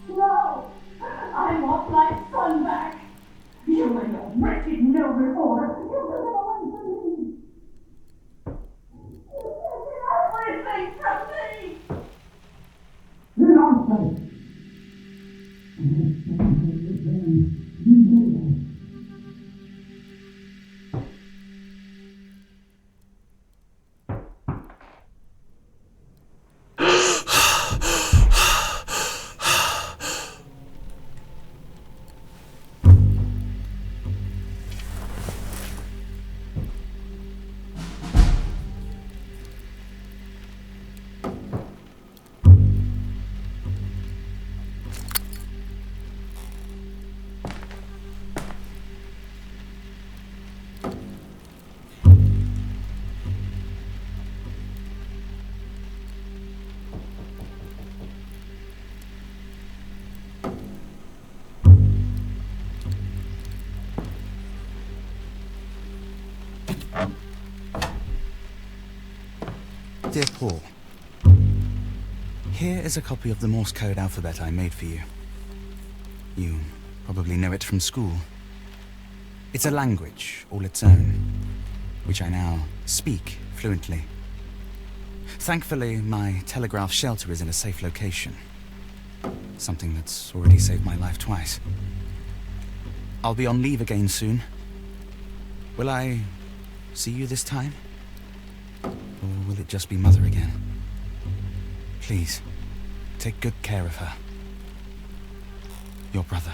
No! I want my son back! You and your wretched no recorder! You will never wait for me! You take everything from me! Nonsense! Dear Paul, here is a copy of the Morse code alphabet I made for you. You probably know it from school. It's a language all its own, which I now speak fluently. Thankfully, my telegraph shelter is in a safe location. Something that's already saved my life twice. I'll be on leave again soon. Will I see you this time? Or will it just be Mother again? Please, take good care of her. Your brother.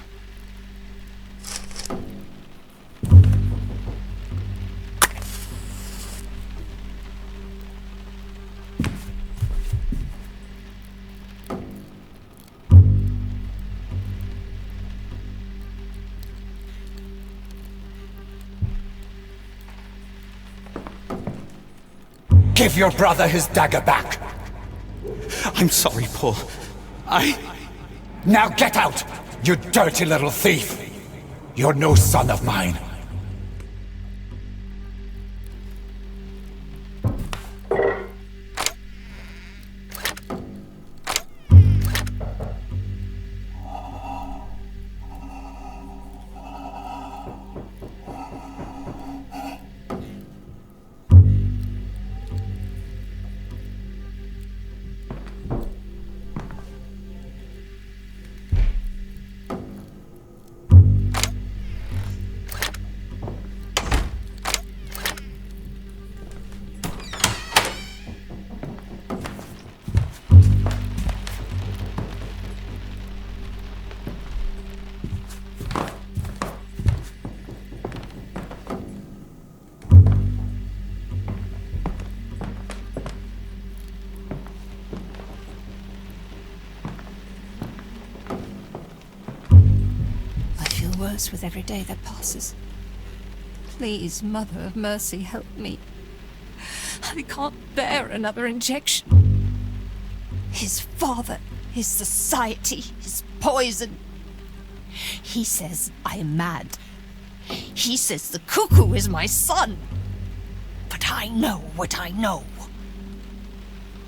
Give your brother his dagger back! I'm sorry, Paul. Now get out, you dirty little thief! You're no son of mine. Worse with every day that passes. Please, Mother of Mercy, help me. I can't bear another injection. His father, his society, his poison. He says I am mad. He says the cuckoo is my son. But I know what I know.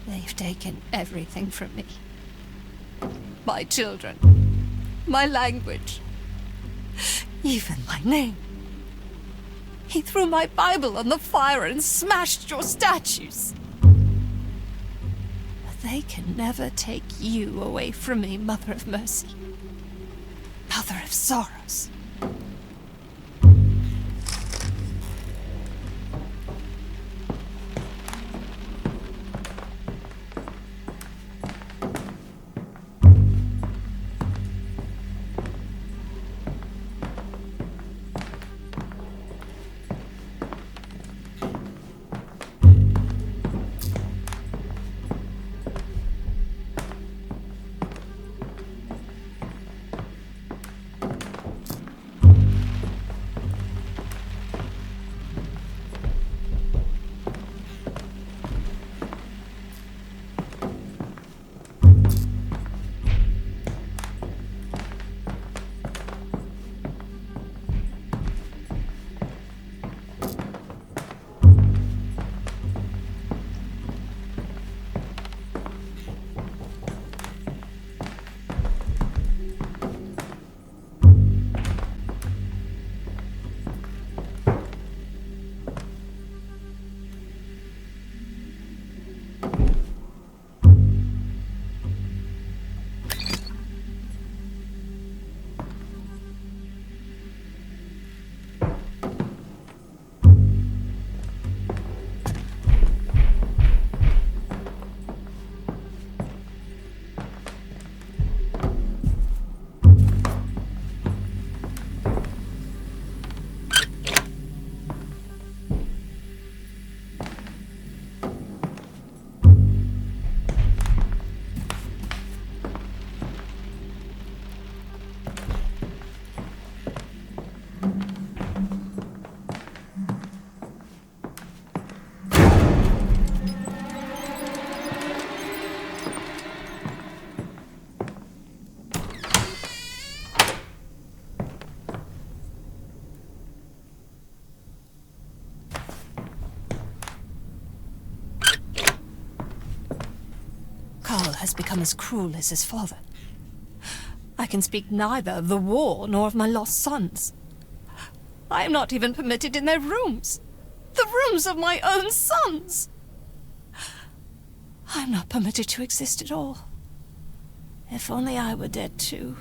They've taken everything from me. My children, my language, even my name. He threw my Bible on the fire and smashed your statues. But they can never take you away from me, Mother of Mercy. Mother of Sorrows. Carl has become as cruel as his father. I can speak neither of the war nor of my lost sons. I am not even permitted in their rooms. The rooms of my own sons. I am not permitted to exist at all. If only I were dead too.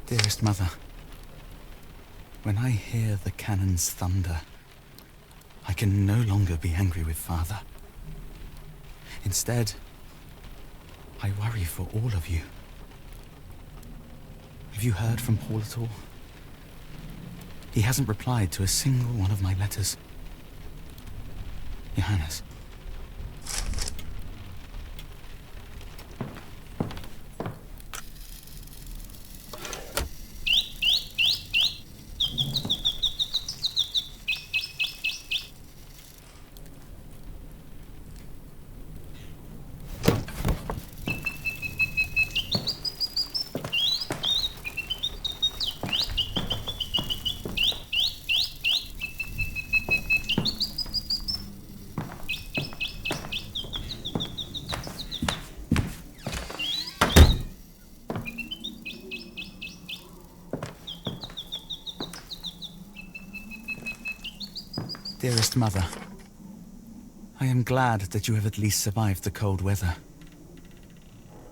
Dearest Mother, when I hear the cannon's thunder, I can no longer be angry with Father. Instead, I worry for all of you. Have you heard from Paul at all? He hasn't replied to a single one of my letters. Johannes. Dearest Mother, I am glad that you have at least survived the cold weather.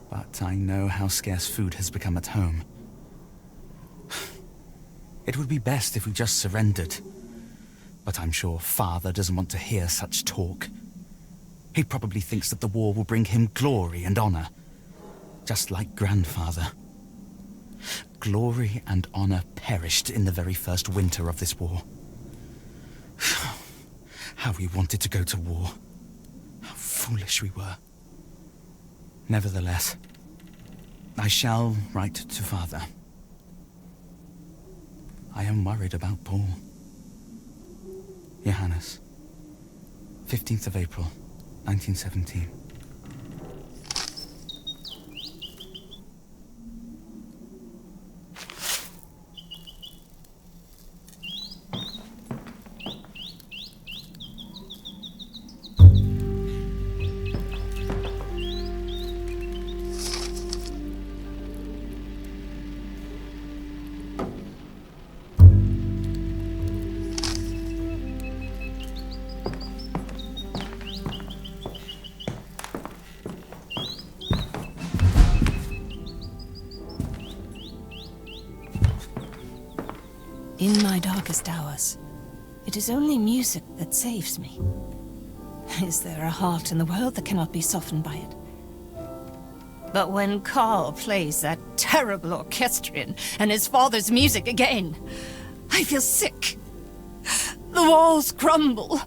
But I know how scarce food has become at home. It would be best if we just surrendered. But I'm sure Father doesn't want to hear such talk. He probably thinks that the war will bring him glory and honor. Just like Grandfather. Glory and honor perished in the very first winter of this war. How we wanted to go to war. How foolish we were. Nevertheless, I shall write to Father. I am worried about Paul. Johannes, 15th of April, 1917. In my darkest hours, it is only music that saves me. Is there a heart in the world that cannot be softened by it? But when Carl plays that terrible orchestrion and his father's music again, I feel sick. The walls crumble,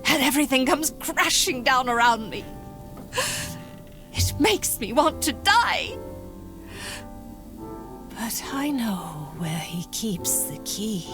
and everything comes crashing down around me. It makes me want to die. But I know where he keeps the key.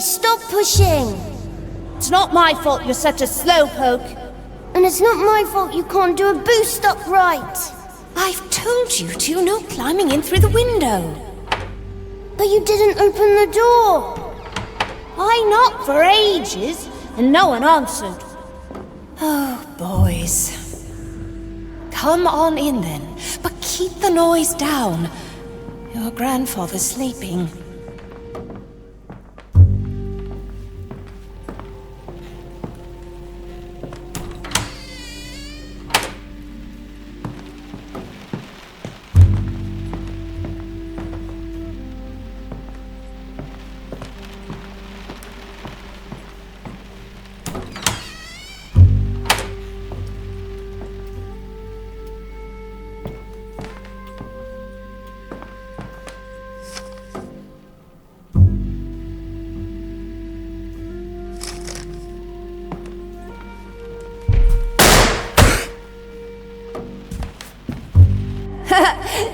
Please, stop pushing! It's not my fault you're such a slowpoke. And it's not my fault you can't do a boost up right. I've told you to, no climbing in through the window. But you didn't open the door. I knocked for ages, and no one answered. Oh, boys. Come on in then, but keep the noise down. Your grandfather's sleeping.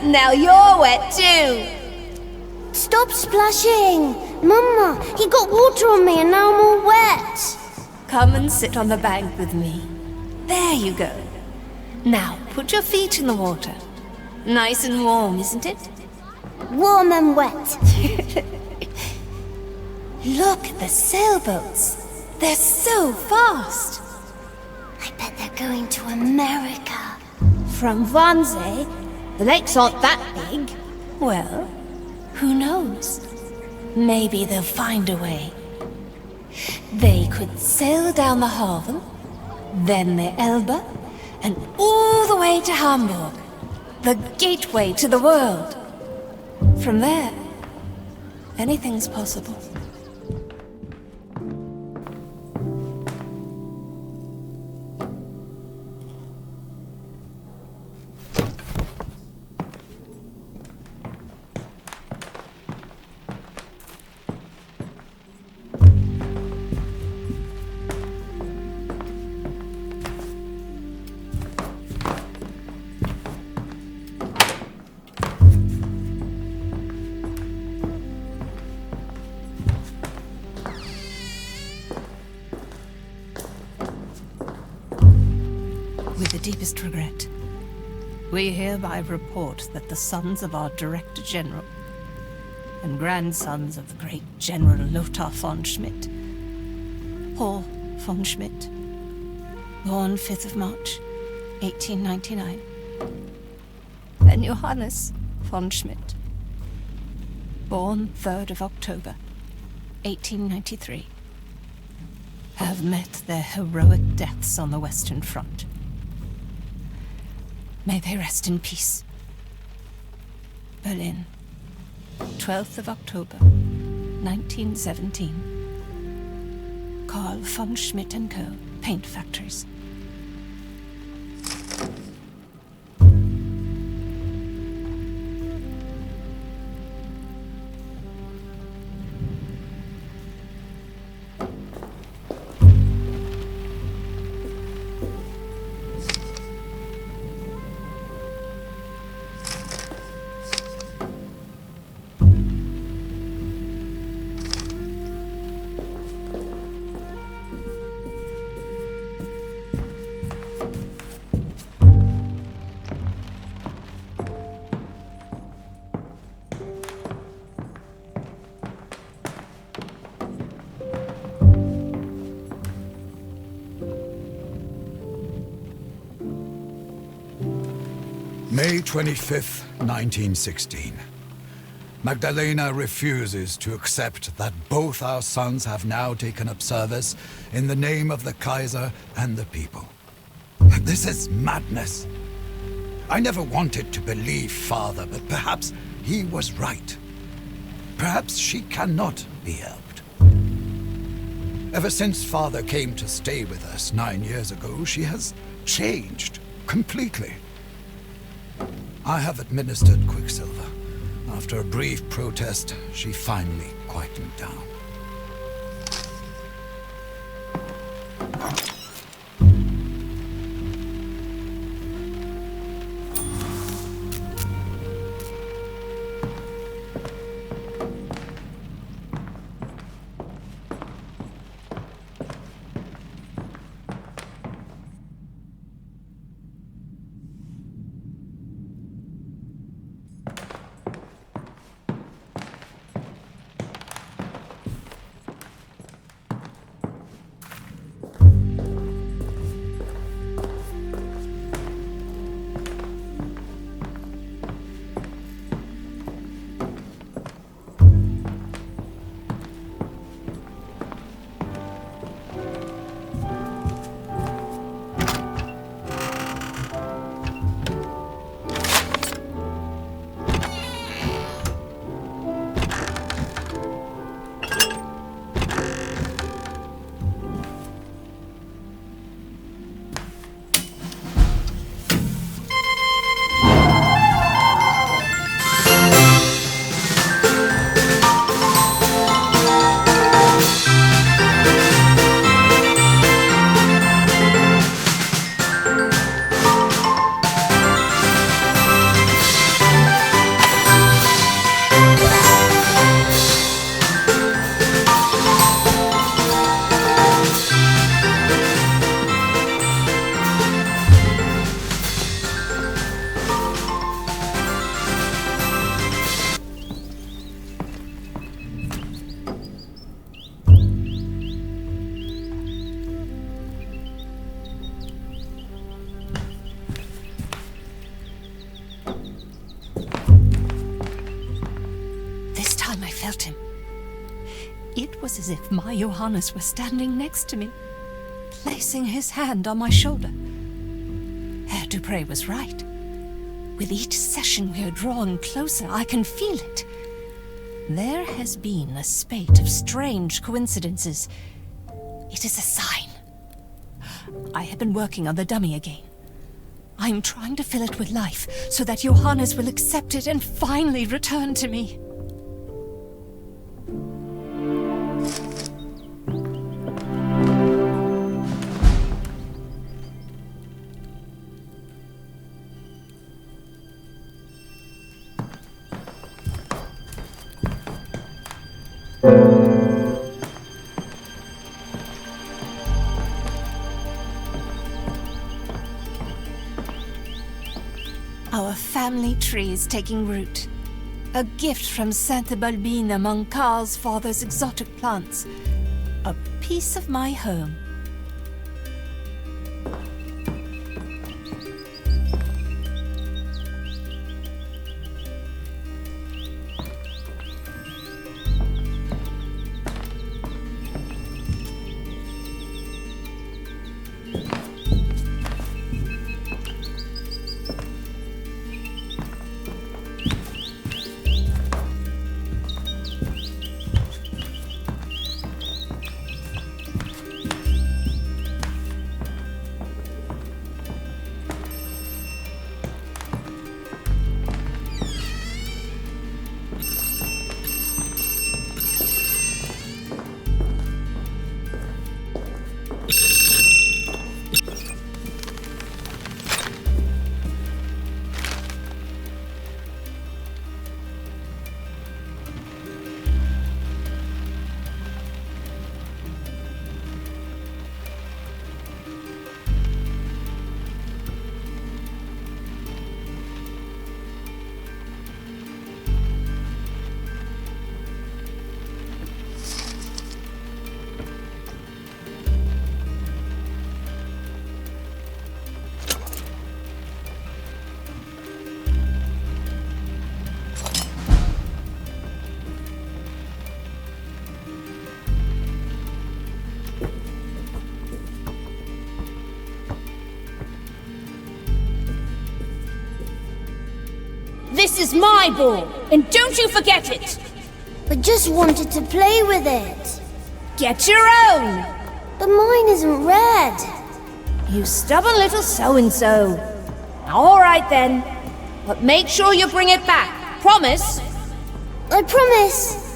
Now you're wet too. Stop splashing! Mama, he got water on me and now I'm all wet. Come and sit on the bank with me. There you go. Now, put your feet in the water. Nice and warm, isn't it? Warm and wet. Look at the sailboats. They're so fast. I bet they're going to America. From Wannsee, the lakes aren't that big. Well, who knows? Maybe they'll find a way. They could sail down the Havel, then the Elbe, and all the way to Hamburg, the gateway to the world. From there, anything's possible. With the deepest regret, we hereby report that the sons of our Director General and grandsons of the great General Lothar von Schmidt, Paul von Schmidt, born 5th of March, 1899, and Johannes von Schmidt, born 3rd of October, 1893, have met their heroic deaths on the Western Front. May they rest in peace. Berlin, 12th of October, 1917. Carl von Schmidt & Co., Paint Factories. May 25th, 1916. Magdalena refuses to accept that both our sons have now taken up service in the name of the Kaiser and the people. This is madness. I never wanted to believe Father, but perhaps he was right. Perhaps she cannot be helped. Ever since Father came to stay with us 9 years ago, she has changed completely. I have administered quicksilver. After a brief protest, she finally quietened down. felt him. It was as if my Johannes were standing next to me, placing his hand on my shoulder. Herr Dupré was right. With each session we are drawn closer, I can feel it. There has been a spate of strange coincidences. It is a sign. I have been working on the dummy again. I'm trying to fill it with life so that Johannes will accept it and finally return to me. Our family tree is taking root. A gift from Sainte Balbine among Karl's father's exotic plants. A piece of my home. This is my ball, and don't you forget it! I just wanted to play with it. Get your own! But mine isn't red. You stubborn little so-and-so. All right then, but make sure you bring it back. Promise? I promise.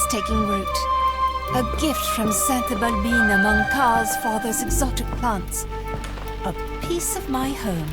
Taking root. A gift from Santa Balbina among Carl's father's exotic plants. A piece of my home.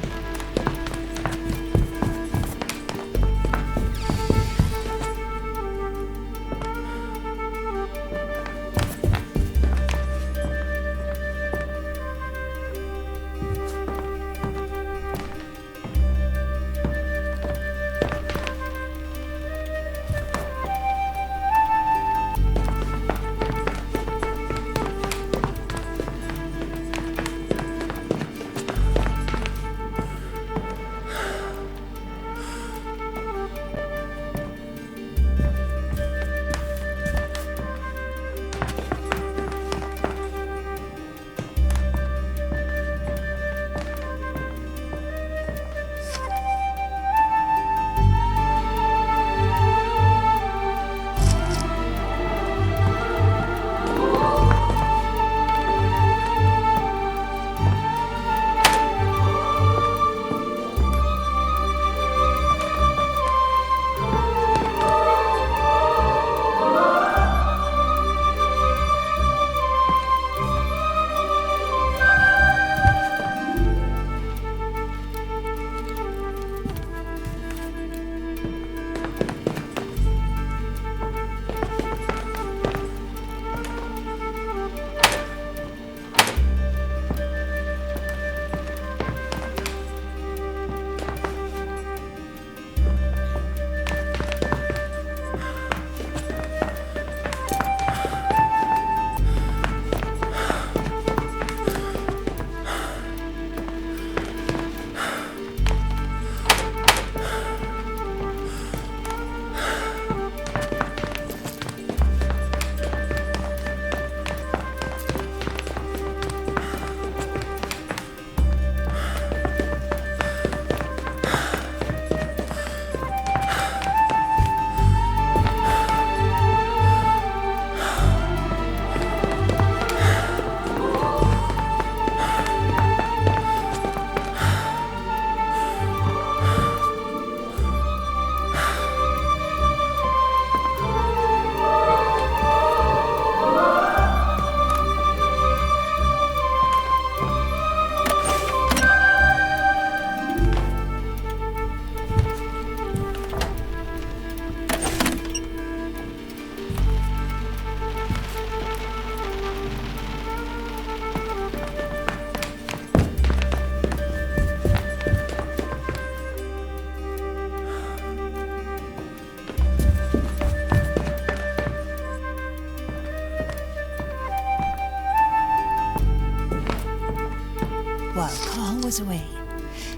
While Carl was away,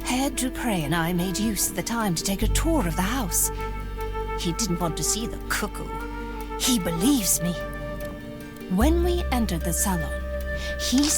Herr Dupre and I made use of the time to take a tour of the house. He didn't want to see the cuckoo. He believes me. When we entered the salon, he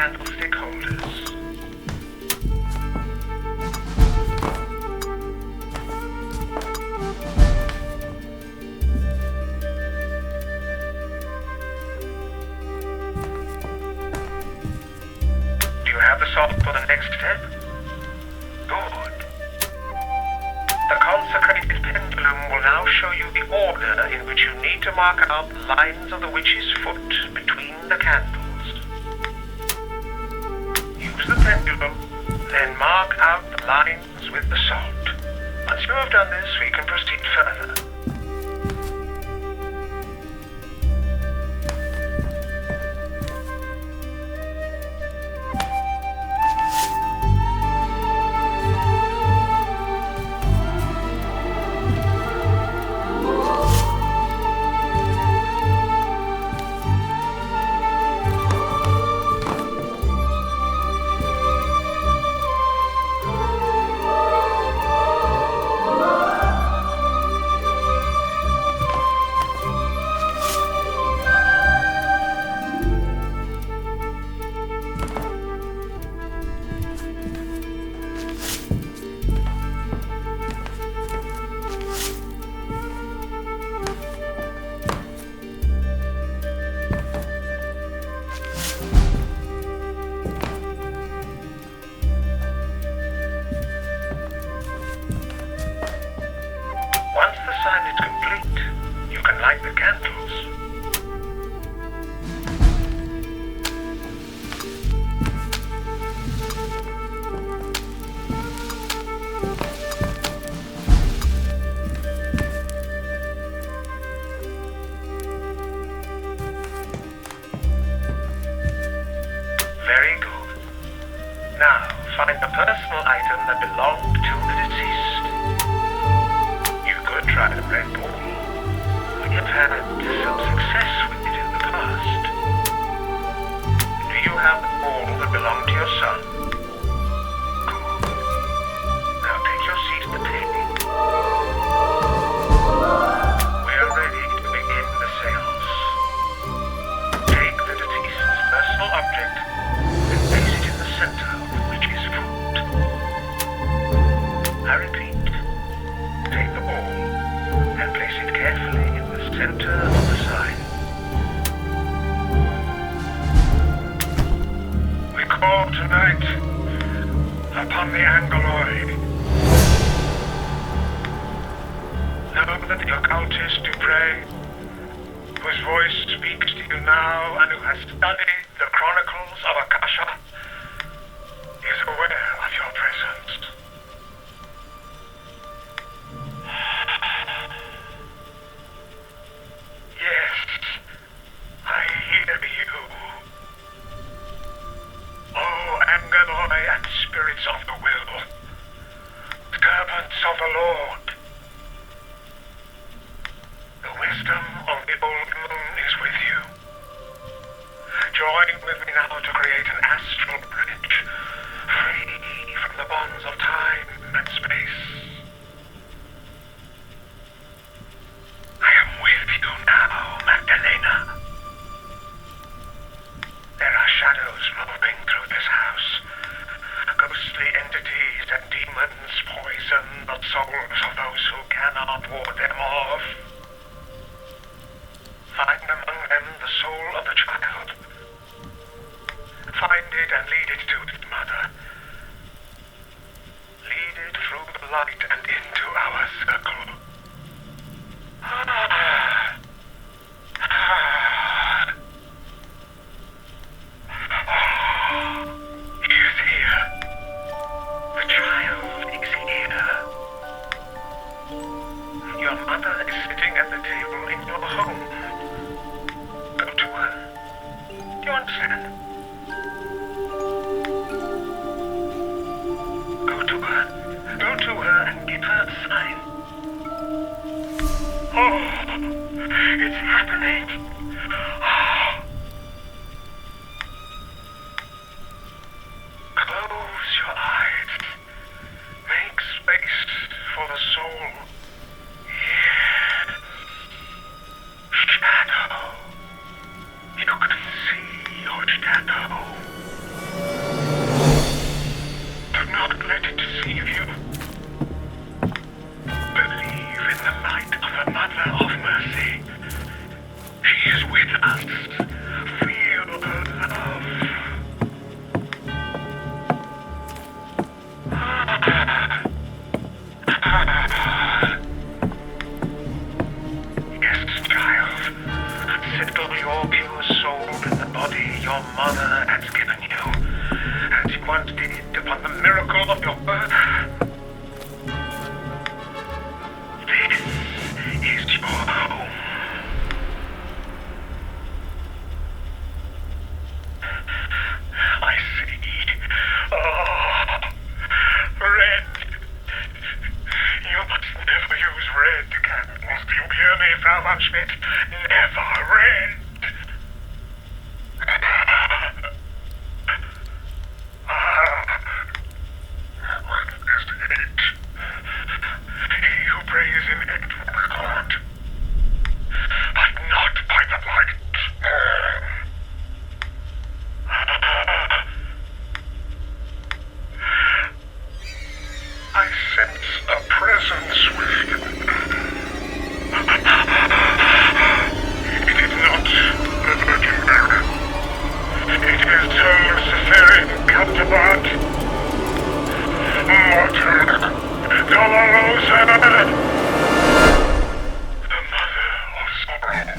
candlestick holders. Do you have the salt for the next step? Good. The consecrated pendulum will now show you the order in which you need to mark out the lines of the witch's foot between the candles. Use the pendulum, then mark out the lines with the salt. Once you have done this, we can proceed further. Once the sign is complete, you can light the candles. Very good. Now, find a personal item that belonged to the deceased. You could try the red ball. We have had some success with it in the past. Do you have the ball that belonged to your son? Good. Now take your seat at the table. We are ready to begin the seance. Take the deceased's personal object and place it in the center of the witch's foot. I repeat, take the ball and place it carefully in the center of the sign. We call tonight upon the Angeloi. Know that the occultist Dupre, whose voice speaks to you now and who has studied the chronicles of Akasha, is aware of your presence. Yes, I hear you. Oh, Angeloi and spirits of the will, servants of the Lord. The wisdom of the old moon is with you. Join with me now to create an astral bridge, free from the bonds of time and space. I am with you now, Magdalena. There are shadows moving through this house. Ghostly entities and demons poison the souls of those who cannot ward them off. Find among them the soul of the child. Find it and lead it to its mother. Lead it through the light and into our circle. He is here. The child is here. Your mother is sitting at the table in your home. Go to her. Do you understand? Go to her. Go to her and give her a sign. Oh, it's happening. Close your eyes. Make space for the soul. Yes. Shadow. You can see your shadow. meditate upon the miracle of your birth. This is your home. I see. Oh, red. You must never use red candles. Do you hear me, Frau von Schmidt? Never red. What is hate? He who prays in hate will be caught, but not by the light. I sense a presence with you. It is not the Virgin Mary. It is her Luciferian counterpart. Mater Dolorosa. The mother of sorrow.